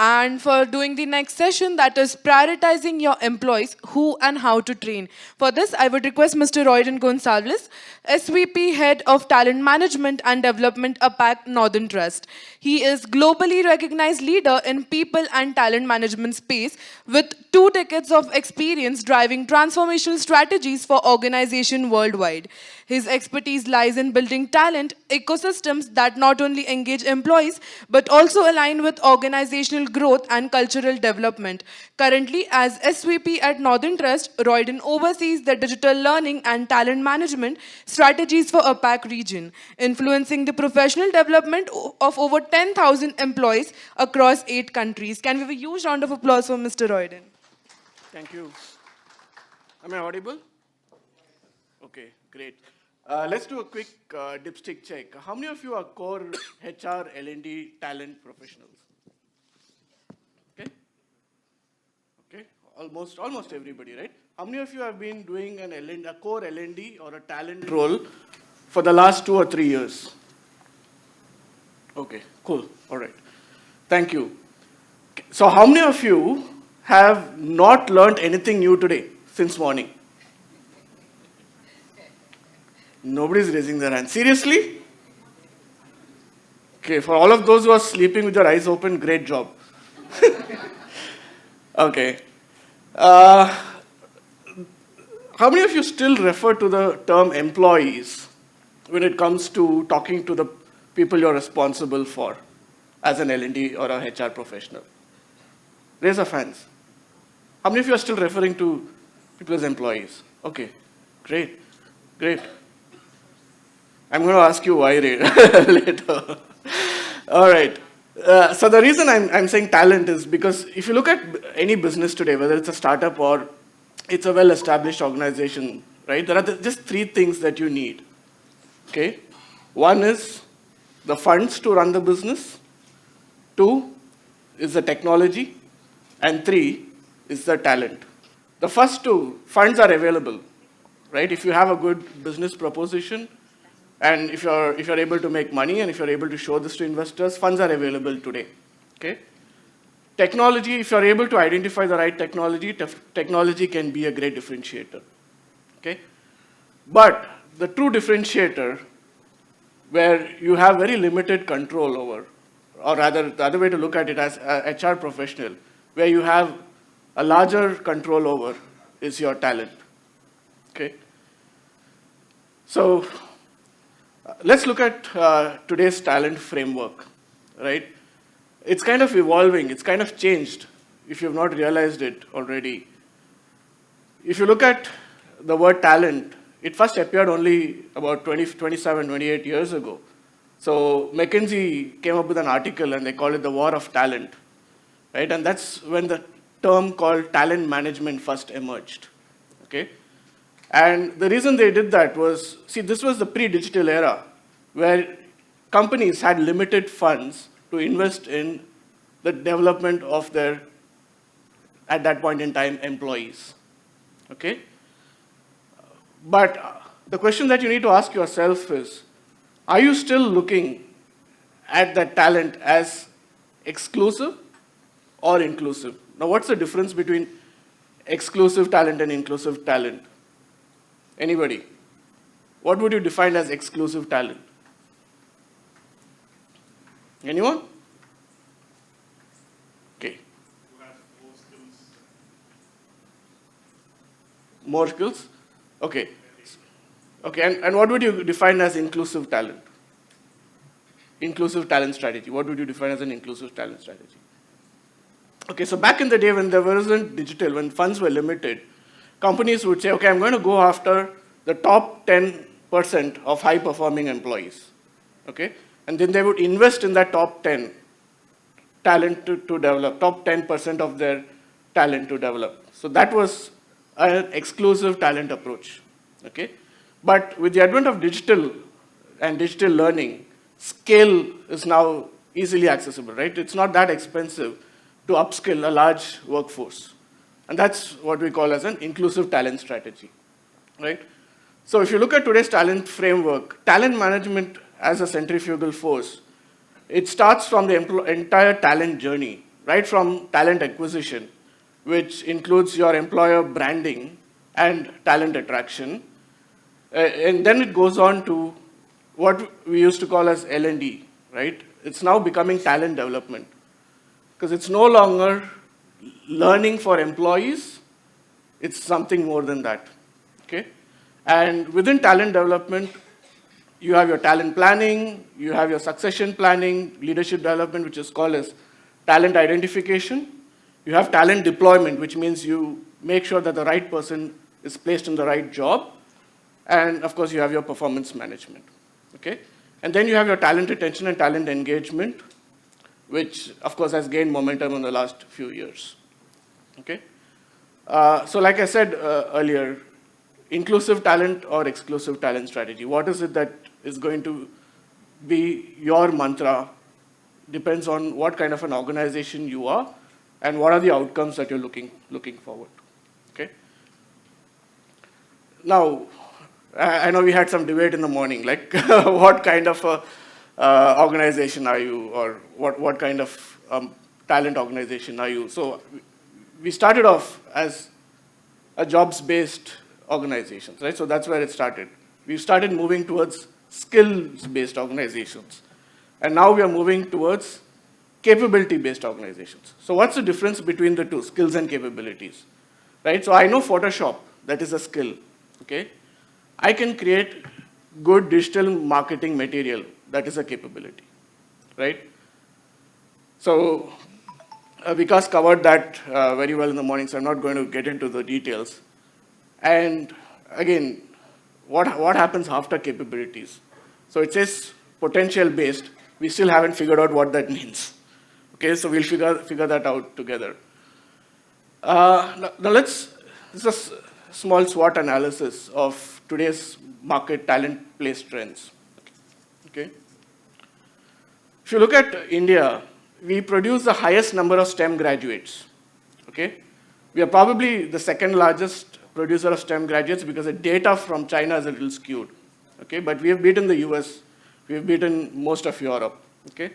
and for doing the next session, that is prioritizing your employees, who and how to train. For this, I would request Mr. Roydon Gonsalvez, SVP Head of Talent Management and Development, APAC Northern Trust. He is globally recognized leader in people and talent management space with 2 decades of experience driving transformational strategies for organizations worldwide. His expertise lies in building talent ecosystems that not only engage employees but also align with organizational growth and cultural development. Currently, as SVP at Northern Trust, Roydon oversees the digital learning and talent management strategies for APAC region, influencing the professional development of over 10,000 employees across 8 countries. Can we have a huge round of applause for Mr. Roydon? Thank you. Am I audible? Okay, great. Let's do a quick dipstick check. How many of you are core HR, L&D talent professionals? Okay. Okay. Almost everybody, right? How many of you have been doing a core L&D or a talent role for the last 2 or 3 years? Okay, cool. All right. Thank you. So how many of you have not learned anything new today since morning? Nobody's raising their hand. Seriously? Okay, for all of those who are sleeping with their eyes open, great job. Okay. How many of you still refer to the term employees when it comes to talking to the people you're responsible for as an L&D or a HR professional? Raise of hands. How many of you are still referring to people as employees? Okay, great, great. I'm going to ask you why later. All right. So the reason I'm saying talent is because if you look at any business today, whether it's a startup or it's a well-established organization, right? There are just 3 things that you need. Okay. One is the funds to run the business. 2 is the technology. And 3 is the talent. The first 2, funds are available, right? If you have a good business proposition, and if you're able to make money and if you're able to show this to investors, funds are available today. Okay? Technology, if you're able to identify the right technology, technology can be a great differentiator. Okay? But the true differentiator, where you have very limited control over, or rather, the other way to look at it as a HR professional, where you have a larger control over, is your talent. Okay? So, let's look at today's talent framework, right? It's kind of evolving, it's kind of changed, if you've not realized it already. If you look at the word talent, it first appeared only about 27, 28 years ago. So McKinsey came up with an article and they called it the war of talent, right? And that's when the term called talent management first emerged, okay? And the reason they did that was, see, this was the pre-digital era where companies had limited funds to invest in the development of their, at that point in time, employees. Okay? But the question that you need to ask yourself is, are you still looking at that talent as exclusive or inclusive? Now, what's the difference between exclusive talent and inclusive talent? Anybody? What would you define as exclusive talent? Anyone? Okay. Who has more skills? More skills? Okay. Okay, and what would you define as inclusive talent? Inclusive talent strategy. What would you define as an inclusive talent strategy? Okay, so back in the day when there wasn't digital, when funds were limited, companies would say, okay, I'm going to go after the top 10% of high-performing employees. Okay? And then they would invest in that top 10 talent to develop, top 10% of their talent to develop. So that was an exclusive talent approach. Okay? But with the advent of digital and digital learning, scale is now easily accessible, right? It's not that expensive to upskill a large workforce. And that's what we call as an inclusive talent strategy, right? So if you look at today's talent framework, talent management as a centrifugal force, it starts from the entire talent journey, right from talent acquisition, which includes your employer branding and talent attraction. And then it goes on to what we used to call as L&D, right? It's now becoming talent development because it's no longer learning for employees, it's something more than that, okay? And within talent development, you have your talent planning, you have your succession planning, leadership development, which is called as talent identification. You have talent deployment, which means you make sure that the right person is placed in the right job. And of course, you have your performance management, okay? And then you have your talent retention and talent engagement, which of course has gained momentum in the last few years, okay? So like I said earlier, inclusive talent or exclusive talent strategy. What is it that is going to be your mantra? Depends on what kind of an organization you are and what are the outcomes that you're looking forward to, okay? Now, I know we had some debate in the morning, like what kind of a organization are you, or what kind of talent organization are you? So we started off as a jobs-based organizations, right? So that's where it started. We started moving towards skills-based organizations. And now we are moving towards capability-based organizations. So what's the difference between the two, skills and capabilities, right? So I know Photoshop, that is a skill, okay? I can create good digital marketing material, that is a capability, right? So Vikas covered that very well in the morning, so I'm not going to get into the details. And again, what happens after capabilities? So it says potential-based. We still haven't figured out what that means. Okay, so we'll figure that out together. Now this is a small SWOT analysis of today's market talent place trends. Okay. If you look at India, we produce the highest number of STEM graduates. Okay, we are probably the second largest producer of STEM graduates because the data from China is a little skewed. Okay, but we have beaten the US, we have beaten most of Europe. Okay,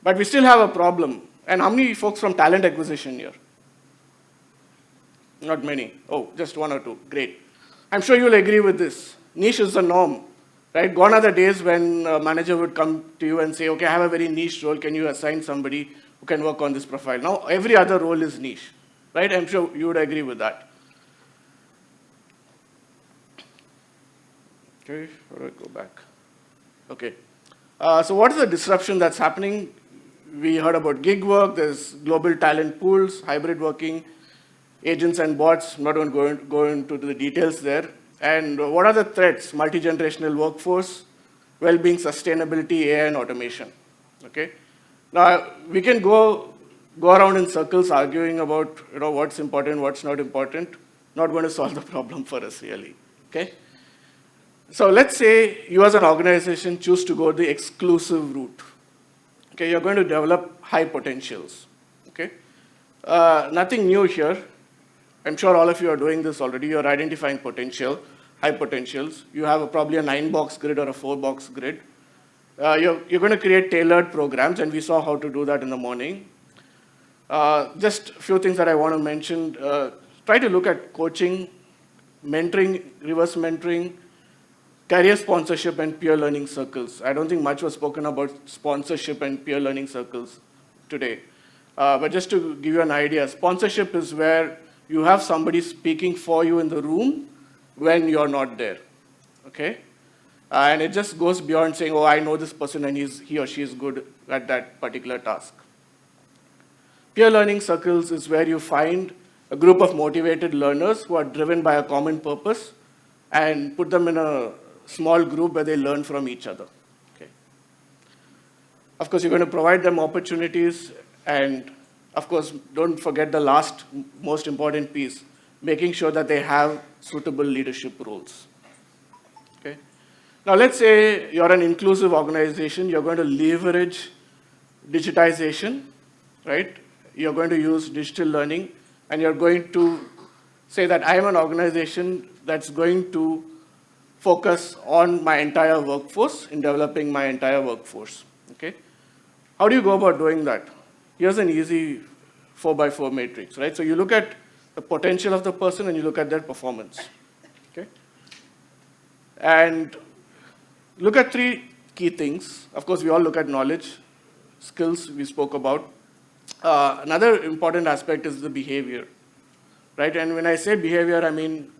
but we still have a problem. And how many folks from talent acquisition here? Not many. Oh, just one or two. Great. I'm sure you'll agree with this. Niche is the norm, right? Gone are the days when a manager would come to you and say, okay, I have a very niche role. Can you assign somebody who can work on this profile? Now, every other role is niche, right? I'm sure you would agree with that. Okay, how do I go back? Okay. So what is the disruption that's happening? We heard about gig work. There's global talent pools, hybrid working, agents and bots. I'm not going to go into the details there. And what are the threats? Multi-generational workforce, well-being, sustainability, AI, and automation. Okay. Now we can go around in circles arguing about what's important, what's not important. Not going to solve the problem for us really. Okay. So let's say you as an organization choose to go the exclusive route. Okay, you're going to develop high potentials. Okay, nothing new here. I'm sure all of you are doing this already. You're identifying potential, high potentials. You have probably a 9-box grid or a 4-box grid. You're going to create tailored programs, and we saw how to do that in the morning. Just a few things that I want to mention. Try to look at coaching, mentoring, reverse mentoring, career sponsorship, and peer learning circles. I don't think much was spoken about sponsorship and peer learning circles today. But just to give you an idea, sponsorship is where you have somebody speaking for you in the room when you're not there, okay? And it just goes beyond saying, oh, I know this person and he or she is good at that particular task. Peer learning circles is where you find a group of motivated learners who are driven by a common purpose and put them in a small group where they learn from each other. Okay. Of course, you're going to provide them opportunities, and of course, don't forget the last most important piece, making sure that they have suitable leadership roles. Okay. Now, let's say you're an inclusive organization, you're going to leverage digitization, right? You're going to use digital learning, and you're going to say that I am an organization that's going to focus on my entire workforce, in developing my entire workforce, okay? How do you go about doing that? Here's an easy 4x4 matrix, right? So you look at the potential of the person and you look at their performance, okay? And look at three key things. Of course, we all look at knowledge, skills we spoke about. Another important aspect is the behavior, right? And when I say behavior, I mean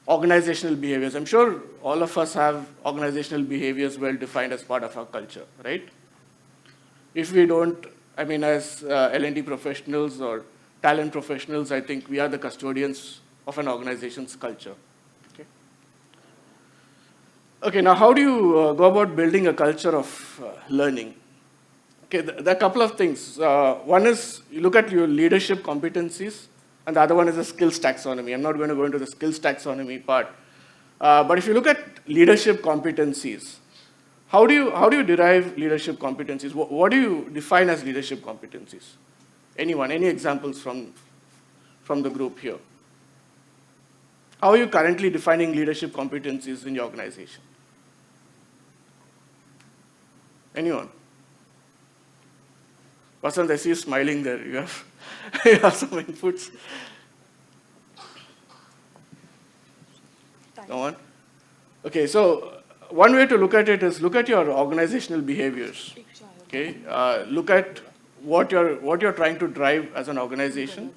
organizational behaviors. I'm sure all of us have organizational behaviors well defined as part of our culture, right? If we don't, I mean, as L&D professionals or talent professionals, I think we are the custodians of an organization's culture. Okay, okay, now how do you go about building a culture of learning? Okay, there are a couple of things. One is you look at your leadership competencies, and the other one is the skills taxonomy. I'm not going to go into the skills taxonomy part. But if you look at leadership competencies, how do you derive leadership competencies? What do you define as leadership competencies? Anyone, any examples from the group here? How are you currently defining leadership competencies in your organization? Anyone? Vasant, I see you smiling there. You have, you have some inputs. No one? Okay, so one way to look at it is look at your organizational behaviors. Okay, look at what you're trying to drive as an organization.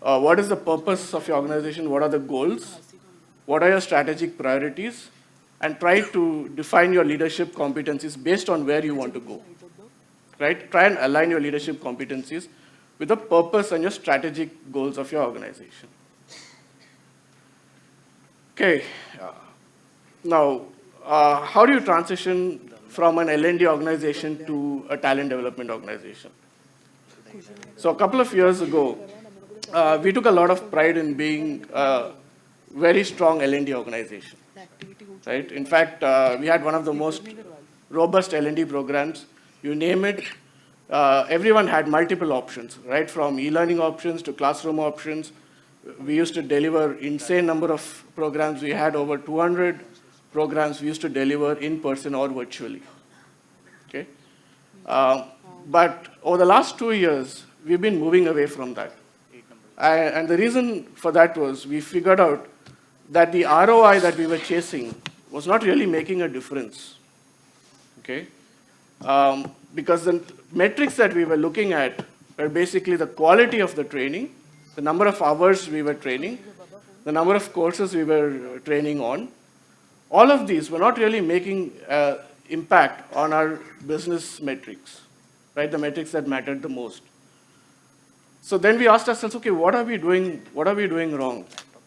What is the purpose of your organization? What are the goals? What are your strategic priorities? And try to define your leadership competencies based on where you want to go. Right? Try and align your leadership competencies with the purpose and your strategic goals of your organization. Okay. Now, how do you transition from an L&D organization to a talent development organization? So a couple of years ago, we took a lot of pride in being a very strong L&D organization. Right? In fact, we had one of the most robust L&D programs. You name it, everyone had multiple options, right? From e-learning options to classroom options. We used to deliver insane number of programs. We had over 200 programs we used to deliver in person or virtually. Okay? But over the last 2 years, we've been moving away from that. And the reason for that was we figured out that the ROI that we were chasing was not really making a difference. Okay? Because the metrics that we were looking at were basically the quality of the training, the number of hours we were training, the number of courses we were training on. All of these were not really making impact on our business metrics, right? The metrics that mattered the most. So then we asked ourselves, okay, what are we doing wrong,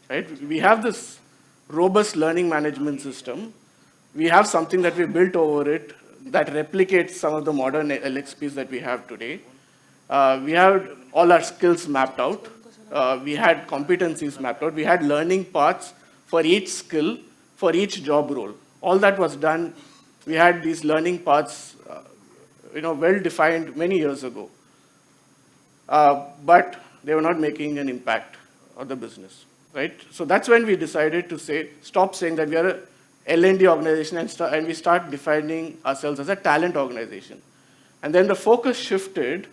right? We have this robust learning management system. We have something that we built over it that replicates some of the modern LXPs that we have today. We had all our skills mapped out. We had competencies mapped out. We had learning paths for each skill, for each job role. All that was done. We had these learning paths, well defined many years ago. But they were not making an impact on the business, right? So that's when we decided to stop saying that we are a L&D organization and we start defining ourselves as a talent organization. And then the focus shifted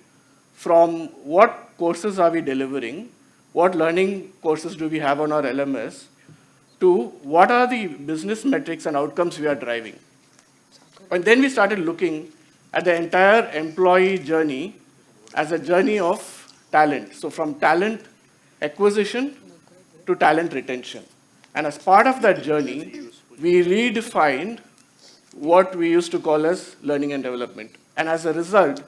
from what courses are we delivering, what learning courses do we have on our LMS, to what are the business metrics and outcomes we are driving. And then we started looking at the entire employee journey as a journey of talent. So from talent acquisition to talent retention. And as part of that journey, we redefined what we used to call as learning and development. And as a result,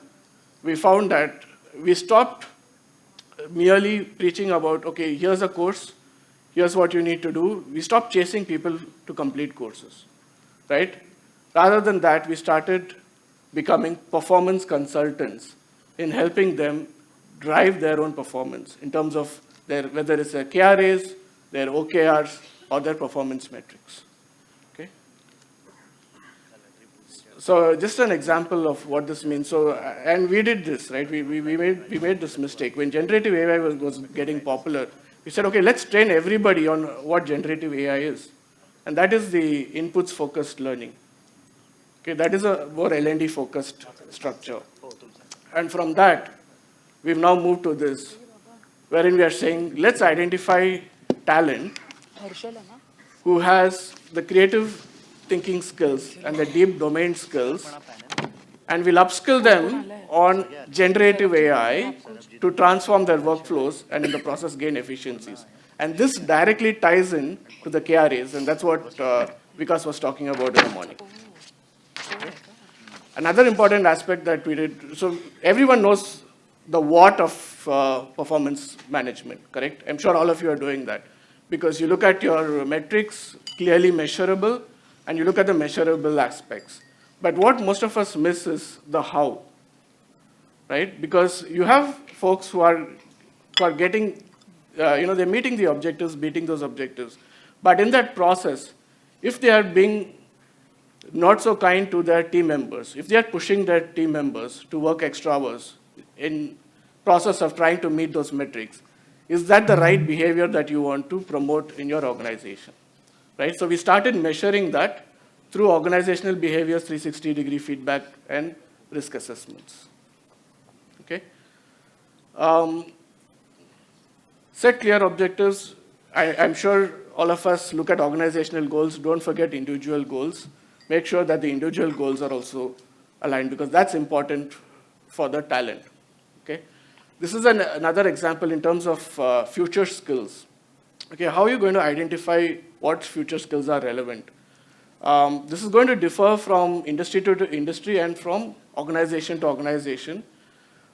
we found that we stopped merely preaching about, okay, here's a course, here's what you need to do. We stopped chasing people to complete courses, right? Rather than that, we started becoming performance consultants in helping them drive their own performance in terms of whether it's their KRAs, their OKRs, or their performance metrics. Okay? So just an example of what this means. So, and we did this, right? We made this mistake. When generative AI was getting popular, we said, okay, let's train everybody on what generative AI is. And that is the inputs focused learning. Okay, that is a more L&D focused structure. And from that, we've now moved to this wherein we are saying, let's identify talent who has the creative thinking skills and the deep domain skills, and we'll upskill them on generative AI to transform their workflows and in the process gain efficiencies. And this directly ties in to the KRAs, and that's what Vikas was talking about in the morning. Another important aspect that we did, so everyone knows the what of performance management, correct? I'm sure all of you are doing that because you look at your metrics, clearly measurable, and you look at the measurable aspects. But what most of us miss is the how, right? Because you have folks who are getting, they're meeting the objectives, beating those objectives. But in that process, if they are being not so kind to their team members, if they are pushing their team members to work extra hours in process of trying to meet those metrics, is that the right behavior that you want to promote in your organization, right? So we started measuring that through organizational behaviors, 360-degree feedback, and risk assessments, okay? Set clear objectives. I'm sure all of us look at organizational goals. Don't forget individual goals. Make sure that the individual goals are also aligned because that's important for the talent, okay? This is another example in terms of future skills. Okay, how are you going to identify what future skills are relevant? This is going to differ from industry to industry and from organization to organization.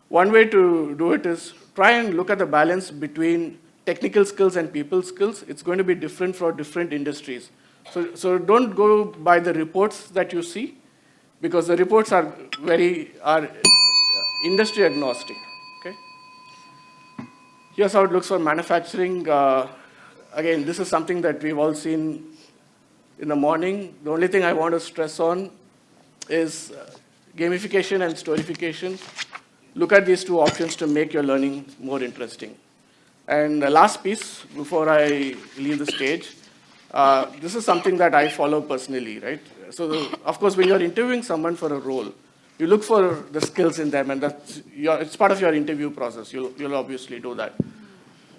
One way to do it is try and look at the balance between technical skills and people skills. It's going to be different for different industries. So don't go by the reports that you see, because the reports are industry agnostic. Okay. Here's how it looks for manufacturing. Again, this is something that we've all seen in the morning. The only thing I want to stress on is gamification and storification. Look at these two options to make your learning more interesting. And the last piece, before I leave the stage, this is something that I follow personally, right? So, of course, when you're interviewing someone for a role, you look for the skills in them, and it's part of your interview process. You'll obviously do that.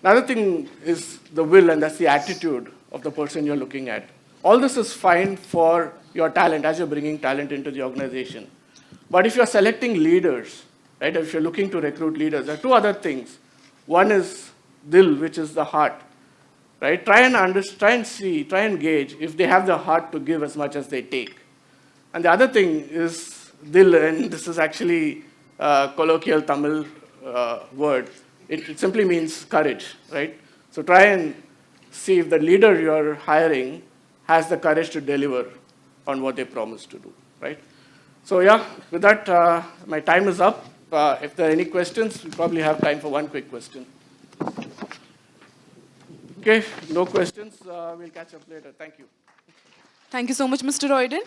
Another thing is the will, and that's the attitude of the person you're looking at. All this is fine for your talent as you're bringing talent into the organization. But if you're selecting leaders, right, if you're looking to recruit leaders, there are two other things. One is dil, which is the heart. Right? Try and gauge if they have the heart to give as much as they take. And the other thing is dil, and this is actually a colloquial Tamil word. It simply means courage, right? So try and see if the leader you're hiring has the courage to deliver on what they promised to do, right? So yeah, with that, my time is up. If there are any questions, we probably have time for one quick question. Okay, no questions. We'll catch up later. Thank you. Thank you so much, Mr. Roydon.